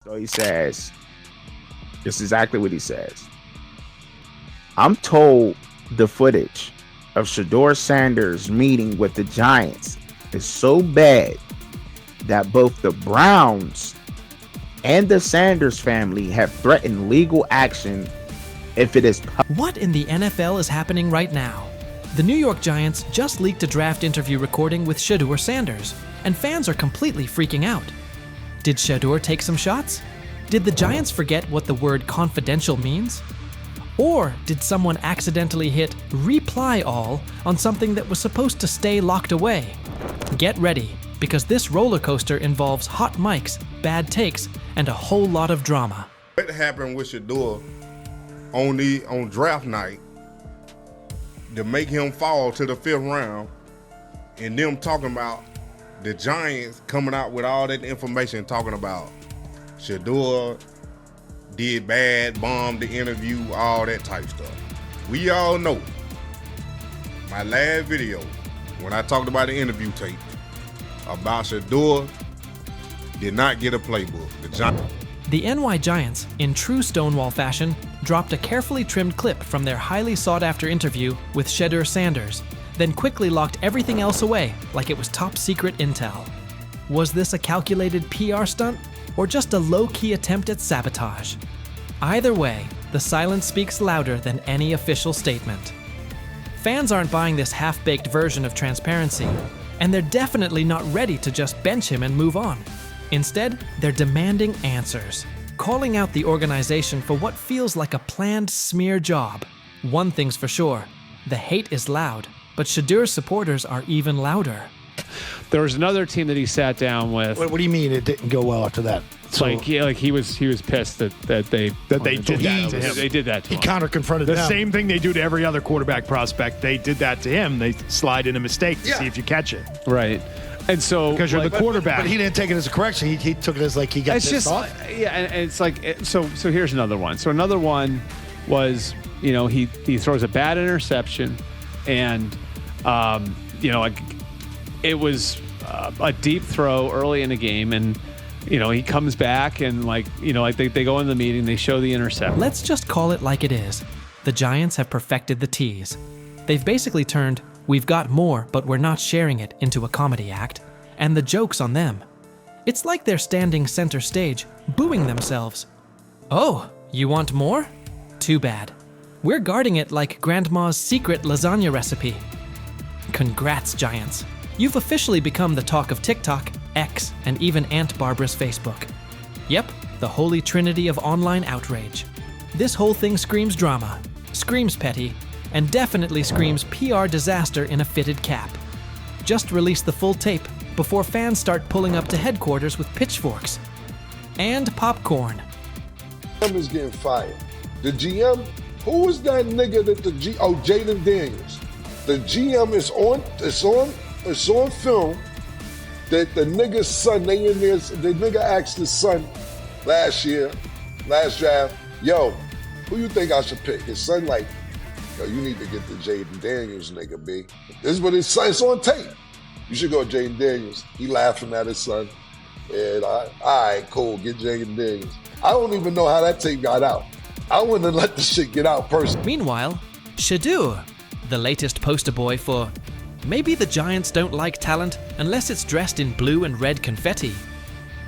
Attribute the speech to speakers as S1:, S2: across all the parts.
S1: So he says, this is exactly what he says. I'm told the footage of Shedeur Sanders' meeting with the Giants is so bad that both the Browns and the Sanders family have threatened legal action if it is.
S2: What in the NFL is happening right now? The New York Giants just leaked a draft interview recording with Shedeur Sanders, and fans are completely freaking out. Did Shedeur take some shots? Did the Giants forget what the word confidential means? Or did someone accidentally hit reply all on something that was supposed to stay locked away? Get ready, because this roller coaster involves hot mics, bad takes, and a whole lot of drama.
S3: What happened with Shedeur on draft night to make him fall to the 5th round, and them talking about the Giants coming out with all that information talking about Shedeur did bad, bombed the interview, all that type stuff. We all know my last video when I talked about the interview tape about Shedeur did not get a playbook.
S2: The NY Giants, in true Stonewall fashion, dropped a carefully trimmed clip from their highly sought-after interview with Shedeur Sanders, then quickly locked everything else away like it was top-secret intel. Was this a calculated PR stunt, or just a low-key attempt at sabotage? Either way, the silence speaks louder than any official statement. Fans aren't buying this half-baked version of transparency, and they're definitely not ready to just bench him and move on. Instead, they're demanding answers, calling out the organization for what feels like a planned smear job. One thing's for sure, the hate is loud, but Shedeur's supporters are even louder.
S4: There was another team that he sat down with.
S5: What do you mean it didn't go well after that?
S4: So he was pissed that they
S6: did that to him.
S4: They did that to him.
S5: He counter-confronted
S6: the
S5: them.
S6: same thing they do to every other quarterback prospect. They did that to him. They slide in a mistake to see if you catch it.
S4: Right. And so
S6: because you're the quarterback.
S5: But he didn't take it as a correction. He took it as like he got pissed off.
S4: Yeah, and it's like so here's another one. So another one was, he throws a bad interception, and it was a deep throw early in the game, and he comes back and they go in the meeting, they show the interception.
S2: Let's just call it like it is. The Giants have perfected the tease. They've basically turned "we've got more, but we're not sharing it" into a comedy act, and the joke's on them. It's like they're standing center stage, booing themselves. Oh, you want more? Too bad. We're guarding it like Grandma's secret lasagna recipe. Congrats, Giants. You've officially become the talk of TikTok, X, and even Aunt Barbara's Facebook. Yep, the holy trinity of online outrage. This whole thing screams drama, screams petty, and definitely screams PR disaster in a fitted cap. Just release the full tape before fans start pulling up to headquarters with pitchforks and popcorn.
S7: GM is getting fired. The GM, who was that nigga that Jaden Daniels. The GM is on film that the nigga's son, the nigga asked his son last draft, yo, who you think I should pick? His son like, yo, you need to get the Jaden Daniels nigga, B. This is what his son, it's on tape. You should go Jaden Daniels. He laughing at his son. And all right, cool, get Jaden Daniels. I don't even know how that tape got out. I wouldn't have let the shit get out personally.
S2: Meanwhile, Shedeur, the latest poster boy for maybe the Giants don't like talent unless it's dressed in blue and red confetti,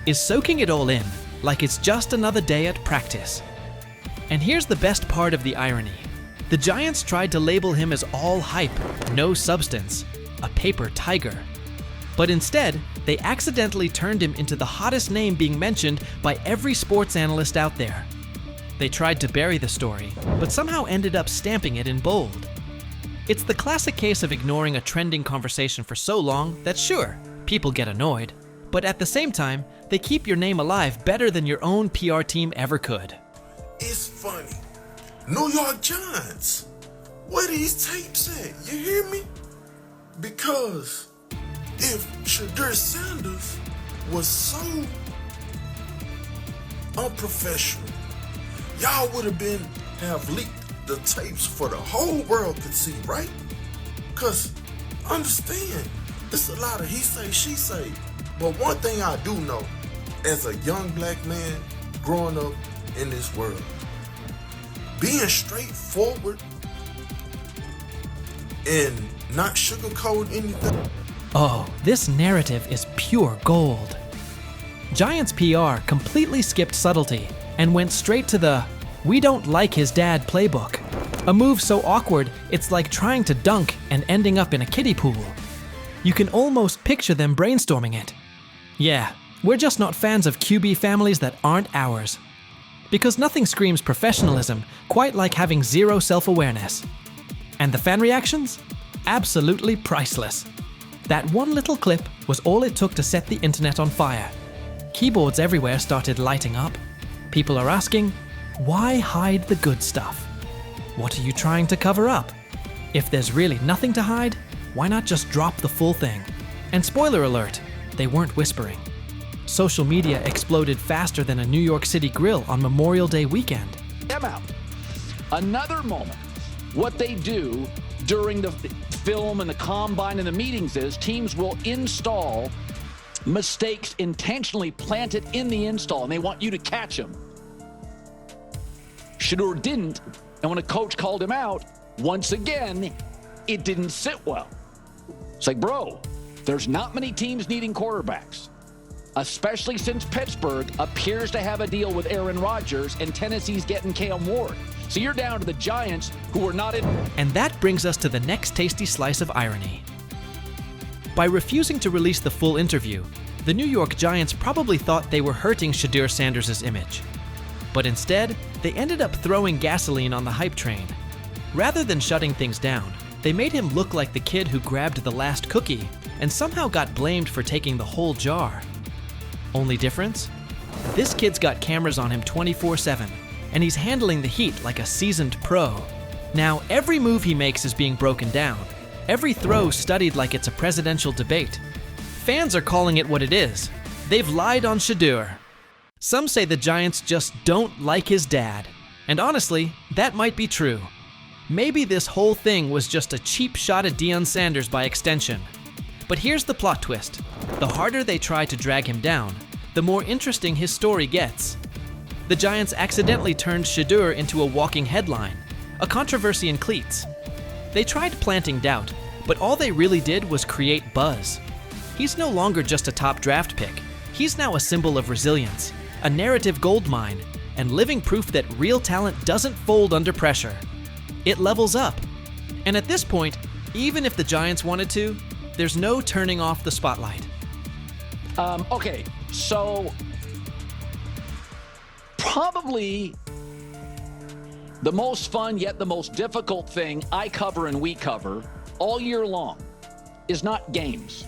S2: is soaking it all in like it's just another day at practice. And here's the best part of the irony. The Giants tried to label him as all hype, no substance, a paper tiger. But instead, they accidentally turned him into the hottest name being mentioned by every sports analyst out there. They tried to bury the story, but somehow ended up stamping it in bold. It's the classic case of ignoring a trending conversation for so long that sure, people get annoyed, but at the same time, they keep your name alive better than your own PR team ever could.
S8: It's funny. New York Giants, where these tapes at? You hear me? Because if Shedeur Sanders was so unprofessional, y'all would have leaked the tapes for the whole world could see, right? Because understand, it's a lot of he say, she say. But one thing I do know, as a young black man growing up in this world. Being straightforward and not sugarcoat anything.
S2: Oh, this narrative is pure gold. Giants PR completely skipped subtlety and went straight to the "we don't like his dad" playbook. A move so awkward, it's like trying to dunk and ending up in a kiddie pool. You can almost picture them brainstorming it. Yeah, we're just not fans of QB families that aren't ours. Because nothing screams professionalism quite like having zero self-awareness. And the fan reactions? Absolutely priceless. That one little clip was all it took to set the internet on fire. Keyboards everywhere started lighting up. People are asking, why hide the good stuff? What are you trying to cover up? If there's really nothing to hide, why not just drop the full thing? And spoiler alert, they weren't whispering. Social media exploded faster than a New York City grill on Memorial Day weekend.
S9: Them out. Another moment. What they do during the film and the combine and the meetings is teams will install mistakes intentionally planted in the install, and they want you to catch them. Shedeur didn't, and when a coach called him out, once again, it didn't sit well. It's like, bro, there's not many teams needing quarterbacks, especially since Pittsburgh appears to have a deal with Aaron Rodgers and Tennessee's getting Cam Ward. So you're down to the Giants, who are not in.
S2: And that brings us to the next tasty slice of irony. By refusing to release the full interview, the New York Giants probably thought they were hurting Shedeur Sanders' image. But instead, they ended up throwing gasoline on the hype train. Rather than shutting things down, they made him look like the kid who grabbed the last cookie and somehow got blamed for taking the whole jar. Only difference? This kid's got cameras on him 24/7, and he's handling the heat like a seasoned pro. Now, every move he makes is being broken down. Every throw studied like it's a presidential debate. Fans are calling it what it is. They've lied on Shedeur. Some say the Giants just don't like his dad. And honestly, that might be true. Maybe this whole thing was just a cheap shot at Deion Sanders by extension. But here's the plot twist. The harder they try to drag him down, the more interesting his story gets. The Giants accidentally turned Shedeur into a walking headline, a controversy in cleats. They tried planting doubt, but all they really did was create buzz. He's no longer just a top draft pick. He's now a symbol of resilience, a narrative goldmine, and living proof that real talent doesn't fold under pressure. It levels up. And at this point, even if the Giants wanted to, there's no turning off the spotlight.
S9: Okay, so probably the most fun yet the most difficult thing I cover and we cover all year long is not games.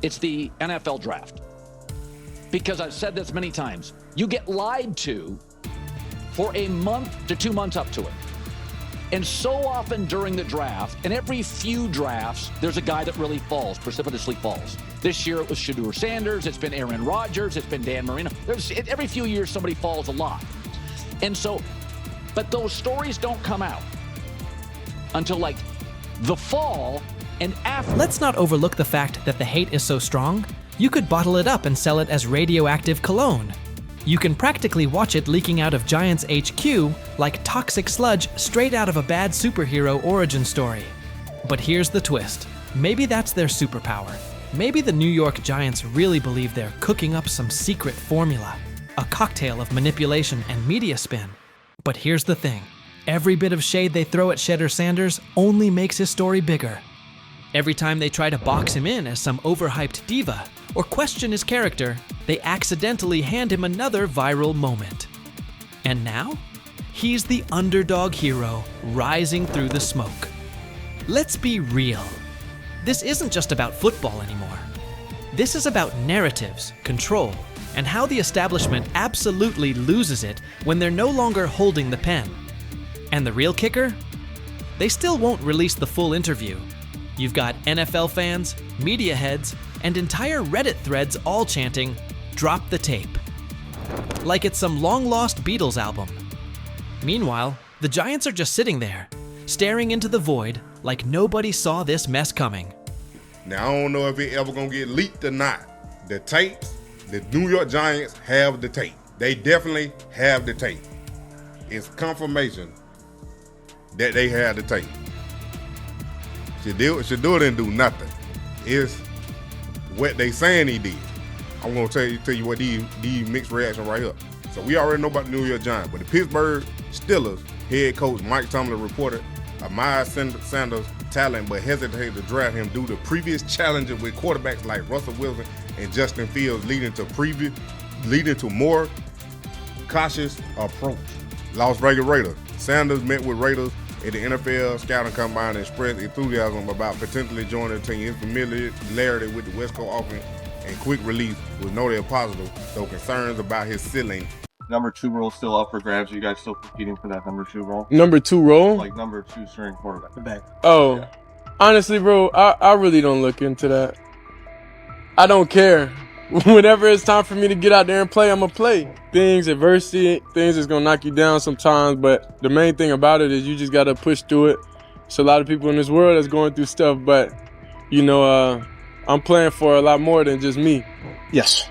S9: It's the NFL draft. Because I've said this many times, you get lied to for a month to 2 months up to it. And so often during the draft, and every few drafts, there's a guy that really falls, precipitously falls. This year it was Shedeur Sanders, it's been Aaron Rodgers, it's been Dan Marino. Every few years somebody falls a lot. And so, but those stories don't come out until like the fall and after.
S2: Let's not overlook the fact that the hate is so strong, you could bottle it up and sell it as radioactive cologne. You can practically watch it leaking out of Giants HQ like toxic sludge straight out of a bad superhero origin story. But here's the twist. Maybe that's their superpower. Maybe the New York Giants really believe they're cooking up some secret formula, a cocktail of manipulation and media spin. But here's the thing. Every bit of shade they throw at Shedeur Sanders only makes his story bigger. Every time they try to box him in as some overhyped diva or question his character, they accidentally hand him another viral moment. And now, he's the underdog hero rising through the smoke. Let's be real. This isn't just about football anymore. This is about narratives, control, and how the establishment absolutely loses it when they're no longer holding the pen. And the real kicker? They still won't release the full interview. You've got NFL fans, media heads, and entire Reddit threads all chanting, "Drop the tape." Like it's some long-lost Beatles album. Meanwhile, the Giants are just sitting there, staring into the void like nobody saw this mess coming.
S3: Now, I don't know if it ever gonna get leaked or not. The tapes, the New York Giants have the tape. They definitely have the tape. It's confirmation that they had the tape. Shedeur didn't do nothing. It's what they saying he did. I'm gonna tell you what these mixed reaction right here. So we already know about the New York Giants, but the Pittsburgh Steelers head coach Mike Tomlin reported Miles Sanders' talent, but hesitated to draft him due to previous challenges with quarterbacks like Russell Wilson and Justin Fields, leading to more cautious approach. Las Vegas Raiders. Sanders met with Raiders at the NFL scouting combine and expressed enthusiasm about potentially joining the team. His familiarity with the West Coast offense and quick release was noted positive, though concerns about his ceiling.
S10: Number 2 role still up for grabs. You guys still competing for that number 2 role?
S11: Number 2 role?
S10: Like number 2 string quarterback.
S5: The back.
S11: Oh,
S10: yeah.
S11: Honestly, bro, I really don't look into that. I don't care. Whenever it's time for me to get out there and play, I'm going to play. Adversity, things is going to knock you down sometimes, but the main thing about it is you just got to push through it. There's a lot of people in this world that's going through stuff, but, I'm playing for a lot more than just me.
S5: Yes.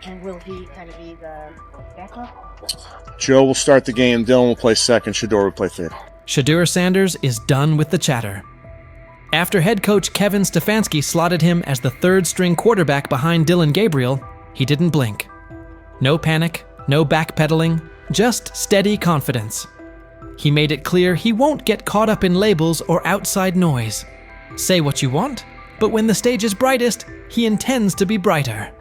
S12: And will he kind of be the backup?
S5: Joe will start the game. Dylan will play second. Shedeur will play third.
S2: Shedeur Sanders is done with the chatter. After head coach Kevin Stefanski slotted him as the third-string quarterback behind Dylan Gabriel, he didn't blink. No panic, no backpedaling, just steady confidence. He made it clear he won't get caught up in labels or outside noise. Say what you want, but when the stage is brightest, he intends to be brighter.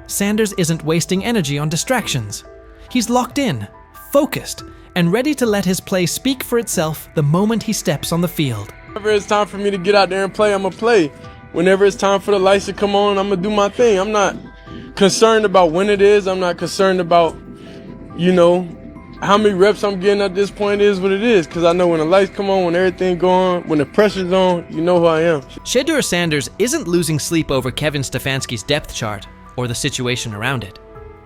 S2: Sanders isn't wasting energy on distractions. He's locked in, focused, and ready to let his play speak for itself the moment he steps on the field.
S11: Whenever it's time for me to get out there and play, I'm going to play. Whenever it's time for the lights to come on, I'm going to do my thing. I'm not concerned about when it is. I'm not concerned about, how many reps I'm getting at this point is what it is. Because I know when the lights come on, when everything go on, when the pressure's on, you know who I am.
S2: Shedeur Sanders isn't losing sleep over Kevin Stefanski's depth chart or the situation around it.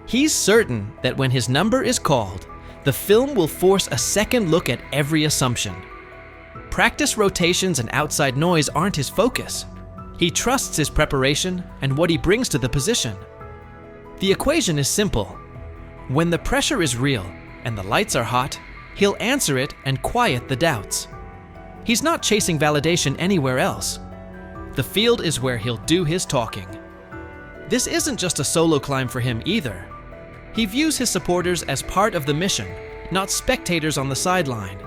S2: He's certain that when his number is called, the film will force a second look at every assumption. Practice rotations and outside noise aren't his focus. He trusts his preparation and what he brings to the position. The equation is simple. When the pressure is real and the lights are hot, he'll answer it and quiet the doubts. He's not chasing validation anywhere else. The field is where he'll do his talking. This isn't just a solo climb for him either. He views his supporters as part of the mission, not spectators on the sideline.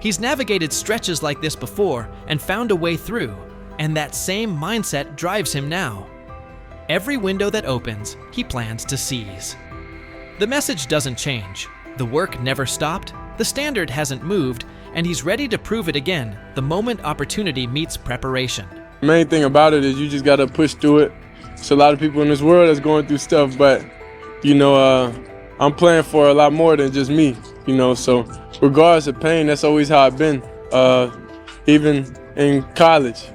S2: He's navigated stretches like this before and found a way through, and that same mindset drives him now. Every window that opens, he plans to seize. The message doesn't change. The work never stopped, the standard hasn't moved, and he's ready to prove it again the moment opportunity meets preparation.
S11: The main thing about it is you just got to push through it. There's a lot of people in this world that's going through stuff, but, I'm playing for a lot more than just me, so regardless of pain, that's always how I've been, even in college,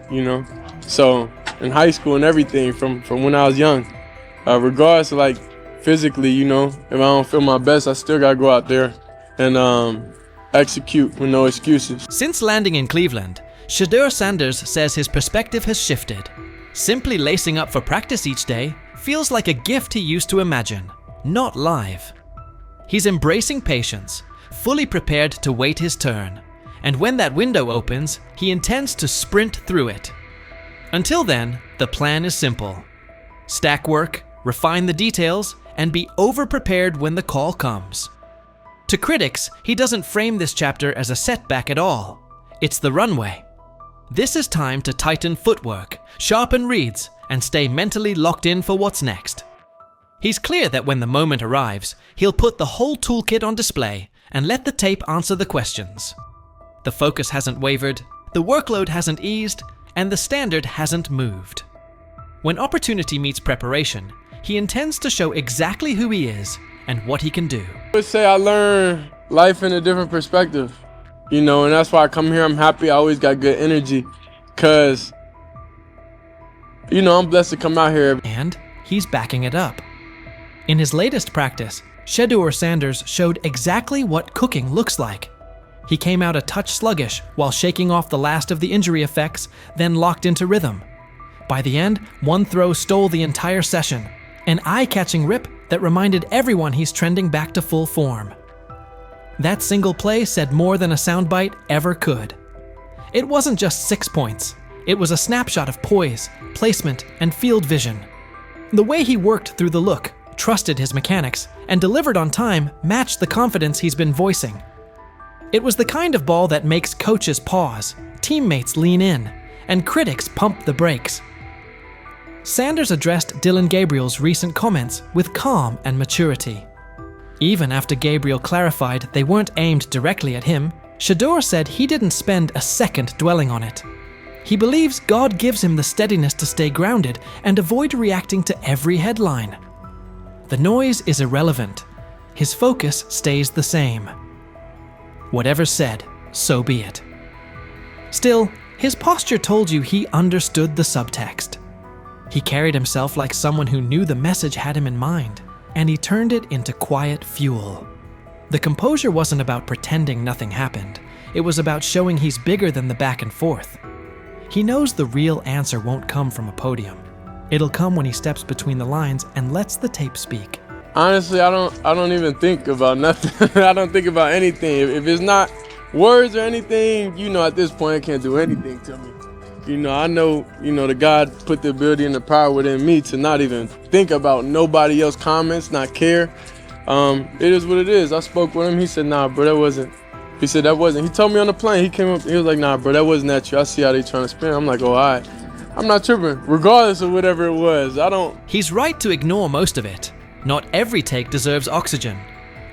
S11: so in high school and everything from when I was young. Regardless of physically, if I don't feel my best, I still gotta go out there and execute with no excuses.
S2: Since landing in Cleveland, Shedeur Sanders says his perspective has shifted. Simply lacing up for practice each day feels like a gift he used to imagine, not live. He's embracing patience, fully prepared to wait his turn, and when that window opens, he intends to sprint through it. Until then, the plan is simple. Stack work, refine the details, and be over-prepared when the call comes. To critics, he doesn't frame this chapter as a setback at all. It's the runway. This is time to tighten footwork, sharpen reads, and stay mentally locked in for what's next. He's clear that when the moment arrives, he'll put the whole toolkit on display and let the tape answer the questions. The focus hasn't wavered, the workload hasn't eased, and the standard hasn't moved. When opportunity meets preparation, he intends to show exactly who he is and what he can do.
S11: I would say I learn life in a different perspective, and that's why I come here. I'm happy. I always got good energy because, I'm blessed to come out here.
S2: And he's backing it up. In his latest practice, Shedeur Sanders showed exactly what cooking looks like. He came out a touch sluggish while shaking off the last of the injury effects, then locked into rhythm. By the end, one throw stole the entire session. An eye-catching rip that reminded everyone he's trending back to full form. That single play said more than a soundbite ever could. It wasn't just 6 points. It was a snapshot of poise, placement, and field vision. The way he worked through the look, trusted his mechanics, and delivered on time matched the confidence he's been voicing. It was the kind of ball that makes coaches pause, teammates lean in, and critics pump the brakes. Sanders addressed Dillon Gabriel's recent comments with calm and maturity. Even after Gabriel clarified they weren't aimed directly at him, Shedeur said he didn't spend a second dwelling on it. He believes God gives him the steadiness to stay grounded and avoid reacting to every headline. The noise is irrelevant. His focus stays the same. Whatever's said, so be it. Still, his posture told you he understood the subtext. He carried himself like someone who knew the message had him in mind, and he turned it into quiet fuel. The composure wasn't about pretending nothing happened. It was about showing he's bigger than the back and forth. He knows the real answer won't come from a podium. It'll come when he steps between the lines and lets the tape speak.
S11: Honestly, I don't even think about nothing. I don't think about anything. If it's not words or anything, at this point, it can't do anything to me. I know, the God put the ability and the power within me to not even think about nobody else's comments, not care. It is what it is. I spoke with him. He said, nah, bro, that wasn't. He said, that wasn't. He told me on the plane. He came up. He was like, nah, bro, that wasn't at you. I see how they trying to spin. I'm like, oh, all right. I'm not tripping, regardless of whatever it was.
S2: He's right to ignore most of it. Not every take deserves oxygen.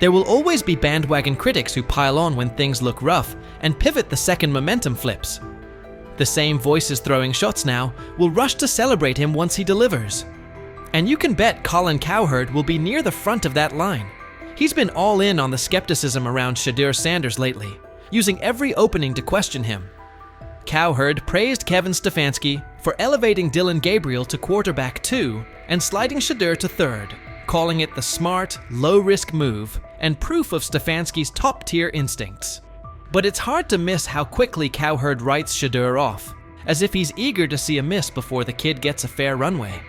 S2: There will always be bandwagon critics who pile on when things look rough and pivot the second momentum flips. The same voices throwing shots now will rush to celebrate him once he delivers. And you can bet Colin Cowherd will be near the front of that line. He's been all in on the skepticism around Shedeur Sanders lately, using every opening to question him. Cowherd praised Kevin Stefanski for elevating Dillon Gabriel to quarterback 2 and sliding Shedeur to 3rd, calling it the smart, low-risk move and proof of Stefanski's top-tier instincts. But it's hard to miss how quickly Cowherd writes Shedeur off, as if he's eager to see a miss before the kid gets a fair runway.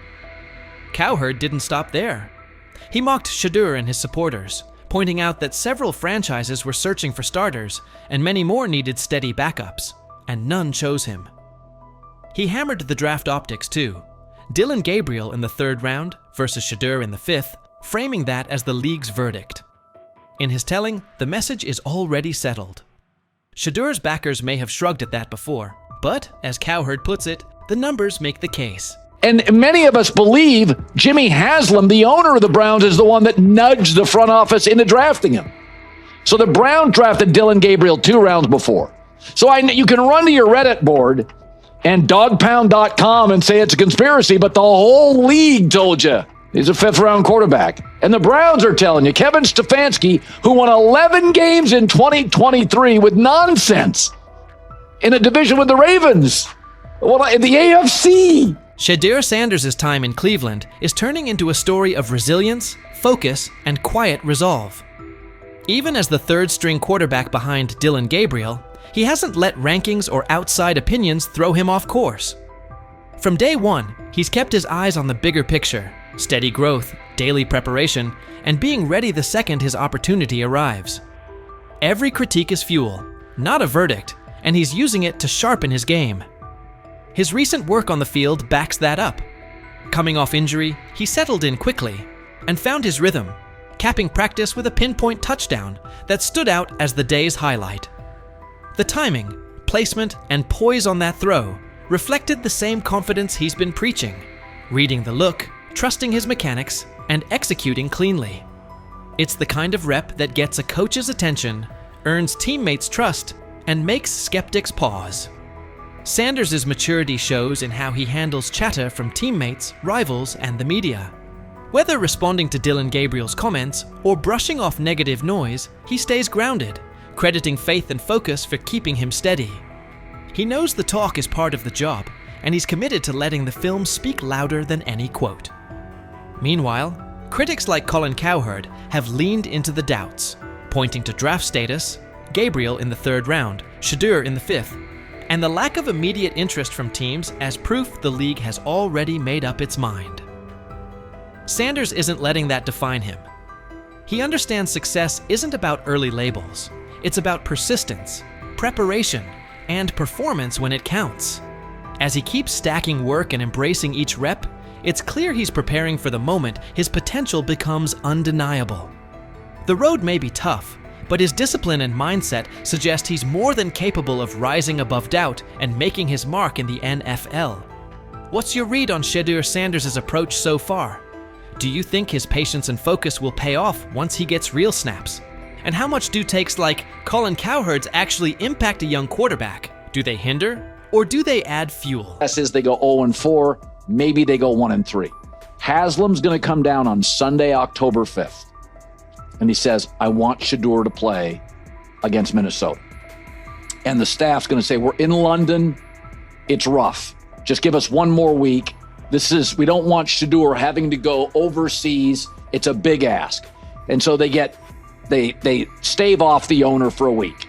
S2: Cowherd didn't stop there. He mocked Shedeur and his supporters, pointing out that several franchises were searching for starters and many more needed steady backups, and none chose him. He hammered the draft optics too. Dillon Gabriel in the 3rd round versus Shedeur in the 5th, framing that as the league's verdict. In his telling, the message is already settled. Shedeur's backers may have shrugged at that before, but, as Cowherd puts it, the numbers make the case.
S9: And many of us believe Jimmy Haslam, the owner of the Browns, is the one that nudged the front office into drafting him. So the Browns drafted Dillon Gabriel 2 rounds before. So you can run to your Reddit board and dogpound.com and say it's a conspiracy, but the whole league told you he's a 5th-round quarterback. And the Browns are telling you, Kevin Stefanski, who won 11 games in 2023 with nonsense in a division with the Ravens, in the AFC.
S2: Shedeur Sanders' time in Cleveland is turning into a story of resilience, focus, and quiet resolve. Even as the 3rd-string quarterback behind Dillon Gabriel, he hasn't let rankings or outside opinions throw him off course. From day one, he's kept his eyes on the bigger picture, steady growth, daily preparation, and being ready the second his opportunity arrives. Every critique is fuel, not a verdict, and he's using it to sharpen his game. His recent work on the field backs that up. Coming off injury, he settled in quickly and found his rhythm, capping practice with a pinpoint touchdown that stood out as the day's highlight. The timing, placement, and poise on that throw reflected the same confidence he's been preaching, reading the look, trusting his mechanics, and executing cleanly. It's the kind of rep that gets a coach's attention, earns teammates' trust, and makes skeptics pause. Sanders' maturity shows in how he handles chatter from teammates, rivals, and the media. Whether responding to Dillon Gabriel's comments or brushing off negative noise, he stays grounded, crediting faith and focus for keeping him steady. He knows the talk is part of the job, and he's committed to letting the film speak louder than any quote. Meanwhile, critics like Colin Cowherd have leaned into the doubts, pointing to draft status, Gabriel in the 3rd round, Shedeur in the 5th, and the lack of immediate interest from teams as proof the league has already made up its mind. Sanders isn't letting that define him. He understands success isn't about early labels. It's about persistence, preparation, and performance when it counts. As he keeps stacking work and embracing each rep, it's clear he's preparing for the moment his potential becomes undeniable. The road may be tough, but his discipline and mindset suggest he's more than capable of rising above doubt and making his mark in the NFL. What's your read on Shedeur Sanders' approach so far? Do you think his patience and focus will pay off once he gets real snaps? And how much do takes like Colin Cowherd's actually impact a young quarterback? Do they hinder, or do they add fuel?
S9: Guess is they go 0-4, maybe they go 1-3. Haslam's going to come down on Sunday, October 5th. And he says, I want Shedeur to play against Minnesota. And the staff's going to say, we're in London. It's rough. Just give us one more week. We don't want Shedeur having to go overseas. It's a big ask. And so they stave off the owner for a week.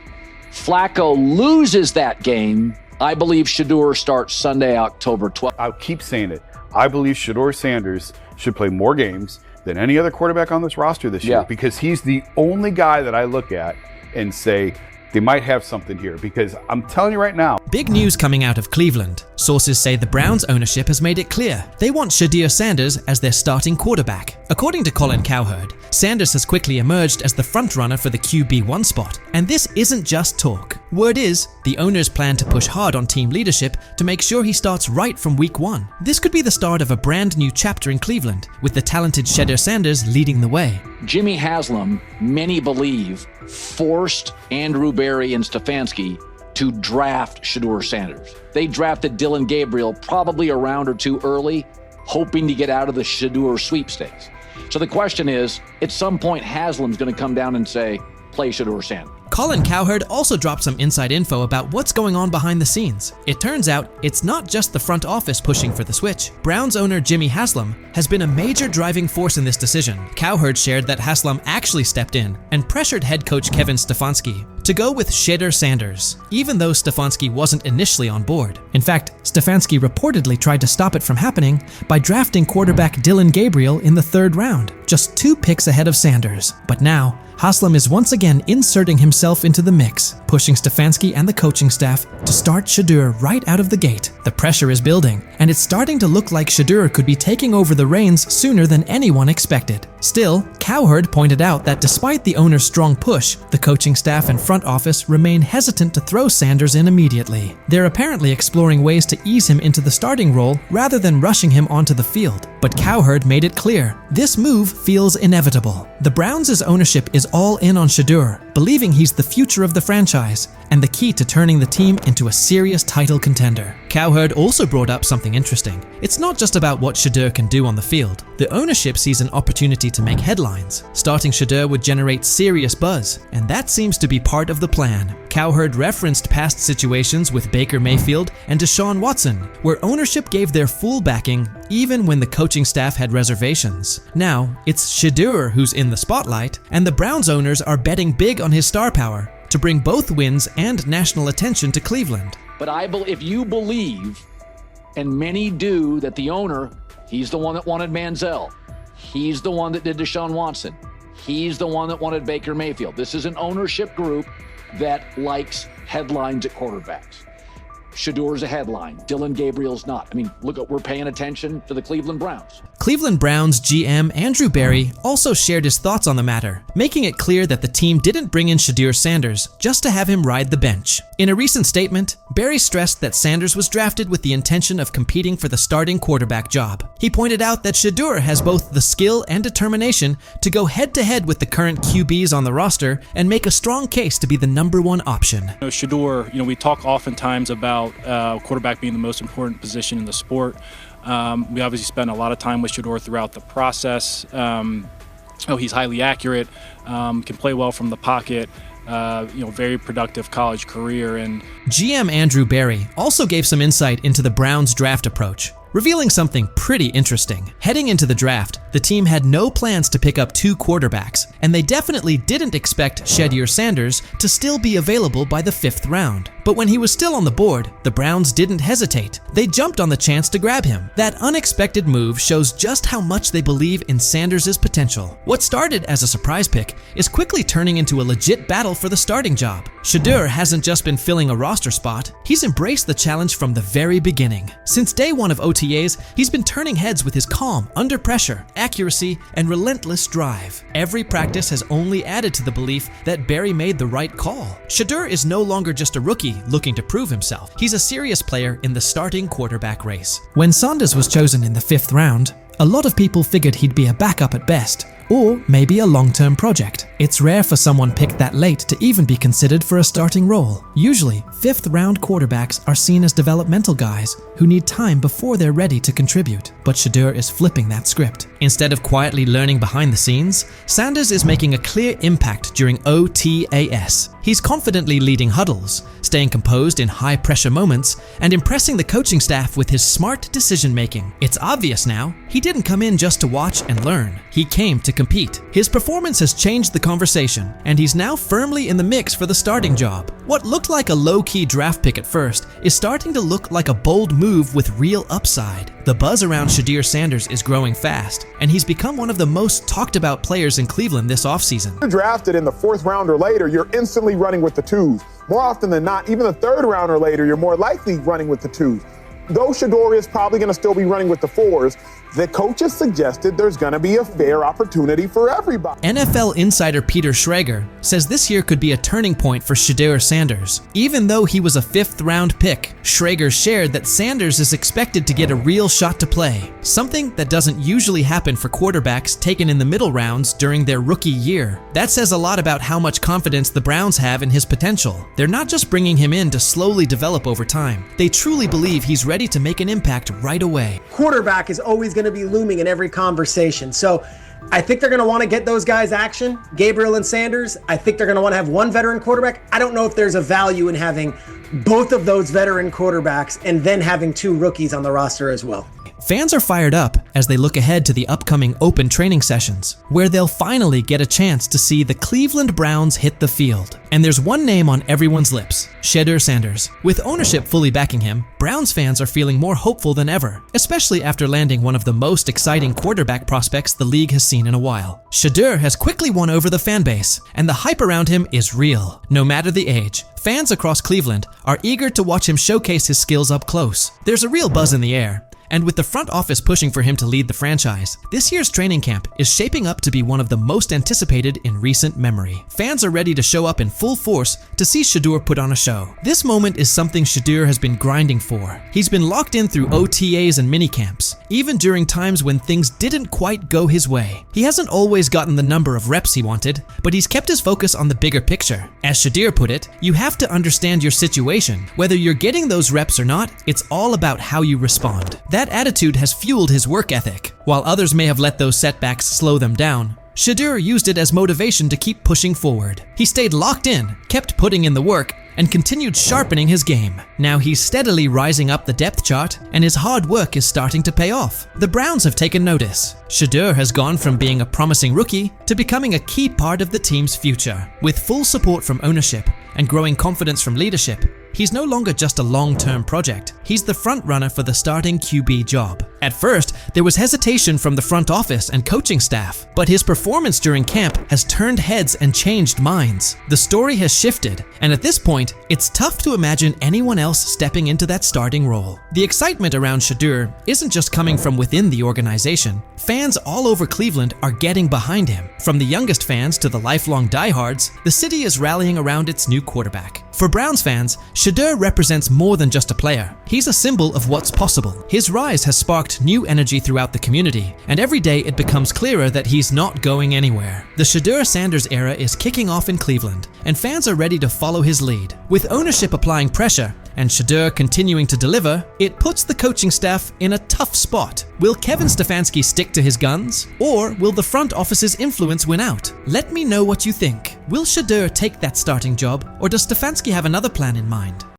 S9: Flacco loses that game. I believe Shedeur starts Sunday, October 12th.
S13: I'll keep saying it. I believe Shedeur Sanders should play more games than any other quarterback on this roster this year, because he's the only guy that I look at and say they might have something here, because I'm telling you right now.
S2: Big news coming out of Cleveland. Sources say the Browns ownership has made it clear they want Shedeur Sanders as their starting quarterback. According to Colin Cowherd, Sanders has quickly emerged as the frontrunner for the QB1 spot. And this isn't just talk. Word is, the owners plan to push hard on team leadership to make sure he starts right from week 1. This could be the start of a brand new chapter in Cleveland, with the talented Shedeur Sanders leading the way.
S9: Jimmy Haslam, many believe, forced Andrew Berry and Stefanski to draft Shedeur Sanders. They drafted Dylan Gabriel probably a round or two early, hoping to get out of the Shedeur sweepstakes. So the question is, at some point, Haslam's going to come down and say, play Shedeur Sanders.
S2: Colin Cowherd also dropped some inside info about what's going on behind the scenes. It turns out it's not just the front office pushing for the switch. Browns owner Jimmy Haslam has been a major driving force in this decision. Cowherd shared that Haslam actually stepped in and pressured head coach Kevin Stefanski to go with Shedeur Sanders, even though Stefanski wasn't initially on board. In fact, Stefanski reportedly tried to stop it from happening by drafting quarterback Dylan Gabriel in the 3rd round, just 2 picks ahead of Sanders. But now, Haslam is once again inserting himself into the mix, pushing Stefanski and the coaching staff to start Shedeur right out of the gate. The pressure is building, and it's starting to look like Shedeur could be taking over the reins sooner than anyone expected. Still, Cowherd pointed out that despite the owner's strong push, the coaching staff and front office remain hesitant to throw Sanders in immediately. They're apparently exploring ways to ease him into the starting role rather than rushing him onto the field. But Cowherd made it clear, this move feels inevitable. The Browns' ownership is all in on Shedeur, believing he's the future of the franchise and the key to turning the team into a serious title contender. Cowherd also brought up something interesting. It's not just about what Shedeur can do on the field. The ownership sees an opportunity to make headlines. Starting Shedeur would generate serious buzz, and that seems to be part of the plan. Cowherd referenced past situations with Baker Mayfield and Deshaun Watson, where ownership gave their full backing even when the coaching staff had reservations. Now, it's Shedeur who's in the spotlight, and the Browns owners are betting big on his star power to bring both wins and national attention to Cleveland.
S9: But if you believe, and many do, that the owner, he's the one that wanted Manziel, he's the one that did Deshaun Watson, he's the one that wanted Baker Mayfield. This is an ownership group that likes headlines at quarterbacks. Shedeur's a headline. Dylan Gabriel's not. I mean, look, we're paying attention to the Cleveland Browns.
S2: Cleveland Browns GM Andrew Berry also shared his thoughts on the matter, making it clear that the team didn't bring in Shedeur Sanders just to have him ride the bench. In a recent statement, Berry stressed that Sanders was drafted with the intention of competing for the starting quarterback job. He pointed out that Shedeur has both the skill and determination to go head-to-head with the current QBs on the roster and make a strong case to be the #1 option.
S14: Shedeur, we talk oftentimes about quarterback being the most important position in the sport. We obviously spent a lot of time with Shedeur throughout the process. He's highly accurate, can play well from the pocket. Very productive college career. And
S2: GM Andrew Berry also gave some insight into the Browns' draft approach, revealing something pretty interesting. Heading into the draft, the team had no plans to pick up 2 quarterbacks, and they definitely didn't expect Shedeur Sanders to still be available by the 5th round. But when he was still on the board, the Browns didn't hesitate. They jumped on the chance to grab him. That unexpected move shows just how much they believe in Sanders' potential. What started as a surprise pick is quickly turning into a legit battle for the starting job. Shedeur hasn't just been filling a roster spot, he's embraced the challenge from the very beginning. Since day one of OTAs, he's been turning heads with his calm, under pressure, accuracy, and relentless drive. Every practice has only added to the belief that Barry made the right call. Shedeur is no longer just a rookie looking to prove himself. He's a serious player in the starting quarterback race. When Sanders was chosen in the 5th round, a lot of people figured he'd be a backup at best, or maybe a long-term project. It's rare for someone picked that late to even be considered for a starting role. Usually, 5th-round quarterbacks are seen as developmental guys who need time before they're ready to contribute. But Shedeur is flipping that script. Instead of quietly learning behind the scenes, Sanders is making a clear impact during OTAS. He's confidently leading huddles, staying composed in high-pressure moments, and impressing the coaching staff with his smart decision-making. It's obvious now, he didn't come in just to watch and learn. He came to compete. His performance has changed the conversation, and he's now firmly in the mix for the starting job. What looked like a low-key draft pick at first is starting to look like a bold move with real upside. The buzz around Shedeur Sanders is growing fast, and he's become one of the most talked about players in Cleveland this offseason.
S15: You're drafted in the 4th round or later, you're instantly running with the 2s. More often than not, even the 3rd round or later, you're more likely running with the 2s. Though Shedeur is probably going to still be running with the 4s, the coaches suggested there's going to be a fair opportunity for everybody.
S2: NFL insider Peter Schrager says this year could be a turning point for Shedeur Sanders. Even though he was a 5th-round pick, Schrager shared that Sanders is expected to get a real shot to play, something that doesn't usually happen for quarterbacks taken in the middle rounds during their rookie year. That says a lot about how much confidence the Browns have in his potential. They're not just bringing him in to slowly develop over time. They truly believe he's ready to make an impact right away.
S16: Quarterback is always going to be looming in every conversation. So I think they're going to want to get those guys action, Gabriel and Sanders. I think they're going to want to have one veteran quarterback. I don't know if there's a value in having both of those veteran quarterbacks and then having 2 rookies on the roster as well.
S2: Fans are fired up as they look ahead to the upcoming open training sessions, where they'll finally get a chance to see the Cleveland Browns hit the field. And there's one name on everyone's lips, Shedeur Sanders. With ownership fully backing him, Browns fans are feeling more hopeful than ever, especially after landing one of the most exciting quarterback prospects the league has seen in a while. Shedeur has quickly won over the fan base, and the hype around him is real. No matter the age, fans across Cleveland are eager to watch him showcase his skills up close. There's a real buzz in the air. And with the front office pushing for him to lead the franchise, this year's training camp is shaping up to be one of the most anticipated in recent memory. Fans are ready to show up in full force to see Shedeur put on a show. This moment is something Shedeur has been grinding for. He's been locked in through OTAs and minicamps, even during times when things didn't quite go his way. He hasn't always gotten the number of reps he wanted, but he's kept his focus on the bigger picture. As Shedeur put it, you have to understand your situation. Whether you're getting those reps or not, it's all about how you respond. That attitude has fueled his work ethic. While others may have let those setbacks slow them down, Shedeur used it as motivation to keep pushing forward. He stayed locked in, kept putting in the work, and continued sharpening his game. Now he's steadily rising up the depth chart, and his hard work is starting to pay off. The Browns have taken notice. Shedeur has gone from being a promising rookie to becoming a key part of the team's future. With full support from ownership and growing confidence from leadership, he's no longer just a long-term project. He's the front runner for the starting QB job. At first, there was hesitation from the front office and coaching staff, but his performance during camp has turned heads and changed minds. The story has shifted, and at this point, it's tough to imagine anyone else stepping into that starting role. The excitement around Shedeur isn't just coming from within the organization. Fans all over Cleveland are getting behind him. From the youngest fans to the lifelong diehards, the city is rallying around its new quarterback. For Browns fans, Shedeur represents more than just a player. He's a symbol of what's possible. His rise has sparked new energy throughout the community, and every day it becomes clearer that he's not going anywhere. The Shedeur Sanders era is kicking off in Cleveland, and fans are ready to follow his lead. With ownership applying pressure and Shedeur continuing to deliver, it puts the coaching staff in a tough spot. Will Kevin Stefanski stick to his guns, or will the front office's influence win out? Let me know what you think. Will Shedeur take that starting job, or does Stefanski have another plan in mind?